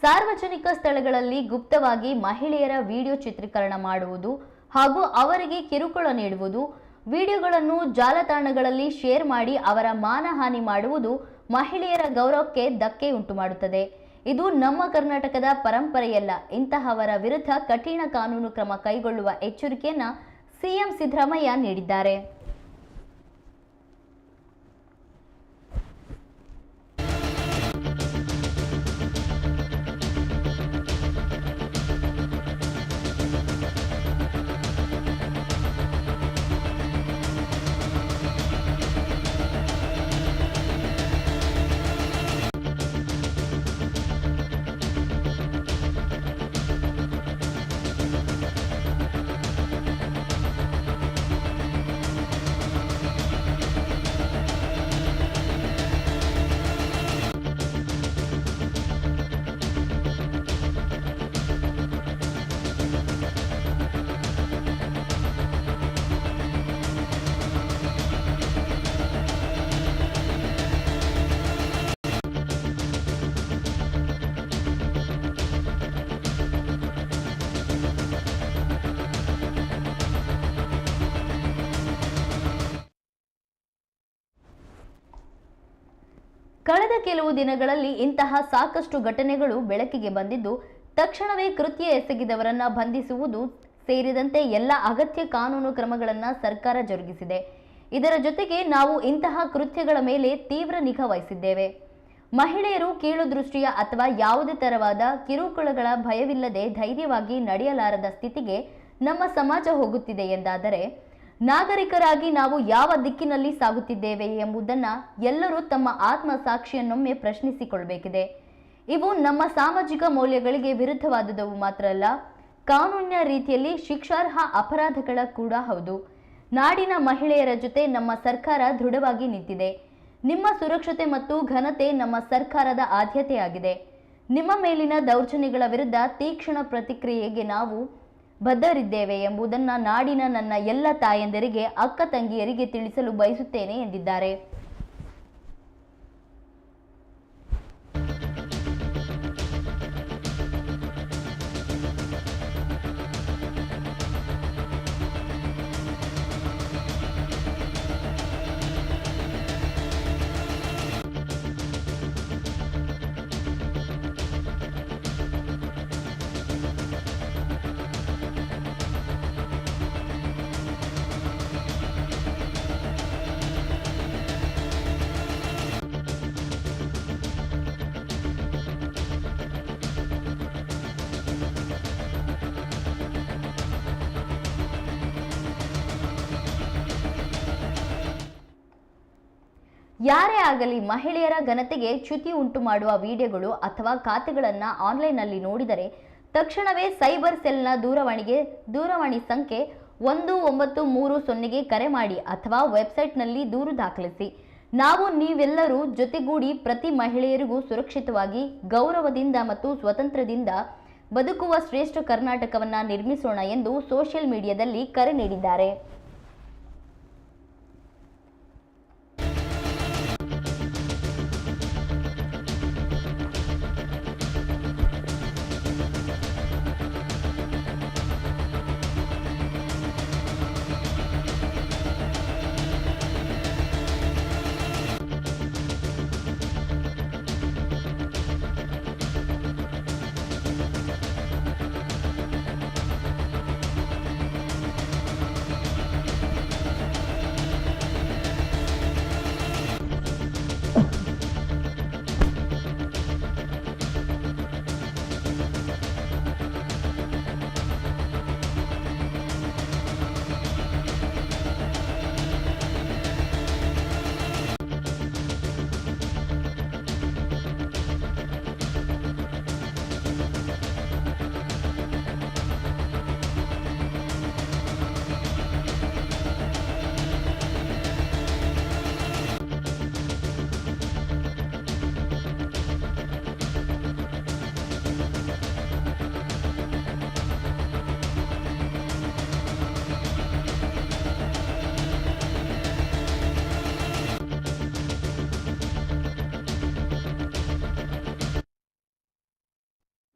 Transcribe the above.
ಸಾರ್ವಜನಿಕ ಸ್ಥಳಗಳಲ್ಲಿ ಗುಪ್ತವಾಗಿ ಮಹಿಳೆಯರ ವಿಡಿಯೋ ಚಿತ್ರೀಕರಣ ಮಾಡುವುದು ಹಾಗೂ ಅವರಿಗೆ ಕಿರುಕುಳ ನೀಡುವುದು, ವಿಡಿಯೋಗಳನ್ನು ಜಾಲತಾಣಗಳಲ್ಲಿ ಶೇರ್ ಮಾಡಿ ಅವರ ಮಾನಹಾನಿ ಮಾಡುವುದು ಮಹಿಳೆಯರ ಗೌರವಕ್ಕೆ ಧಕ್ಕೆ ಉಂಟುಮಾಡುತ್ತದೆ. ಇದು ನಮ್ಮ ಕರ್ನಾಟಕದ ಪರಂಪರೆಯಲ್ಲ. ಇಂತಹವರ ವಿರುದ್ಧ ಕಠಿಣ ಕಾನೂನು ಕ್ರಮ ಕೈಗೊಳ್ಳುವ ಎಚ್ಚರಿಕೆಯನ್ನ ಸಿಎಂ ಸಿದ್ದರಾಮಯ್ಯ ನೀಡಿದ್ದಾರೆ. ಕಳೆದ ಕೆಲವು ದಿನಗಳಲ್ಲಿ ಇಂತಹ ಸಾಕಷ್ಟು ಘಟನೆಗಳು ಬೆಳಕಿಗೆ ಬಂದಿದ್ದು, ತಕ್ಷಣವೇ ಕೃತ್ಯ ಎಸಗಿದವರನ್ನ ಬಂಧಿಸುವುದು ಸೇರಿದಂತೆ ಎಲ್ಲ ಅಗತ್ಯ ಕಾನೂನು ಕ್ರಮಗಳನ್ನು ಸರ್ಕಾರ ಜರುಗಿಸಿದೆ. ಇದರ ಜೊತೆಗೆ ನಾವು ಇಂತಹ ಕೃತ್ಯಗಳ ಮೇಲೆ ತೀವ್ರ ನಿಗಾ ವಹಿಸಿದ್ದೇವೆ. ಮಹಿಳೆಯರು ಕೀಳು ದೃಷ್ಟಿಯ ಅಥವಾ ಯಾವುದೇ ತರವಾದ ಕಿರುಕುಳಗಳ ಭಯವಿಲ್ಲದೆ ಧೈರ್ಯವಾಗಿ ನಡೆಯಲಾರದ ಸ್ಥಿತಿಗೆ ನಮ್ಮ ಸಮಾಜ ಹೋಗುತ್ತಿದೆ ಎಂದಾದರೆ, ನಾಗರಿಕರಾಗಿ ನಾವು ಯಾವ ದಿಕ್ಕಿನಲ್ಲಿ ಸಾಗುತ್ತಿದ್ದೇವೆ ಎಂಬುದನ್ನು ಎಲ್ಲರೂ ತಮ್ಮ ಆತ್ಮಸಾಕ್ಷಿಯನ್ನೊಮ್ಮೆ ಪ್ರಶ್ನಿಸಿಕೊಳ್ಳಬೇಕಿದೆ. ಇವು ನಮ್ಮ ಸಾಮಾಜಿಕ ಮೌಲ್ಯಗಳಿಗೆ ವಿರುದ್ಧವಾದುವು ಮಾತ್ರ ಅಲ್ಲ, ಕಾನೂನಿನ ರೀತಿಯಲ್ಲಿ ಶಿಕ್ಷಾರ್ಹ ಅಪರಾಧಗಳ ಕೂಡ ಹೌದು. ನಾಡಿನ ಮಹಿಳೆಯರ ಜೊತೆ ನಮ್ಮ ಸರ್ಕಾರ ದೃಢವಾಗಿ ನಿಂತಿದೆ. ನಿಮ್ಮ ಸುರಕ್ಷತೆ ಮತ್ತು ಘನತೆ ನಮ್ಮ ಸರ್ಕಾರದ ಆದ್ಯತೆಯಾಗಿದೆ. ನಿಮ್ಮ ಮೇಲಿನ ದೌರ್ಜನ್ಯಗಳ ವಿರುದ್ಧ ತೀಕ್ಷ್ಣ ಪ್ರತಿಕ್ರಿಯೆಗೆ ನಾವು ಬದ್ಧರಿದ್ದೇವೆ ಎಂಬುದನ್ನು ನಾಡಿನ ನನ್ನ ಎಲ್ಲ ತಾಯಂದಿರಿಗೆ, ಅಕ್ಕ ತಂಗಿಯರಿಗೆ ತಿಳಿಸಲು ಬಯಸುತ್ತೇನೆ ಎಂದಿದ್ದಾರೆ. ಯಾರೇ ಆಗಲಿ ಮಹಿಳೆಯರ ಘನತೆಗೆ ಚ್ಯುತಿ ಉಂಟು ಮಾಡುವ ವಿಡಿಯೋಗಳು ಅಥವಾ ಖಾತೆಗಳನ್ನು ಆನ್ಲೈನ್ನಲ್ಲಿ ನೋಡಿದರೆ ತಕ್ಷಣವೇ ಸೈಬರ್ ಸೆಲ್ನ ದೂರವಾಣಿ ಸಂಖ್ಯೆ 1930ಗೆ ಕರೆ ಮಾಡಿ ಅಥವಾ ವೆಬ್ಸೈಟ್ನಲ್ಲಿ ದೂರು ದಾಖಲಿಸಿ. ನೀವೆಲ್ಲರೂ ಜೊತೆಗೂಡಿ ಪ್ರತಿ ಮಹಿಳೆಯರಿಗೂ ಸುರಕ್ಷಿತವಾಗಿ, ಗೌರವದಿಂದ ಮತ್ತು ಸ್ವತಂತ್ರದಿಂದ ಬದುಕುವ ಶ್ರೇಷ್ಠ ಕರ್ನಾಟಕವನ್ನು ನಿರ್ಮಿಸೋಣ ಎಂದು ಸೋಷಿಯಲ್ ಮೀಡಿಯಾದಲ್ಲಿ ಕರೆ ನೀಡಿದ್ದಾರೆ.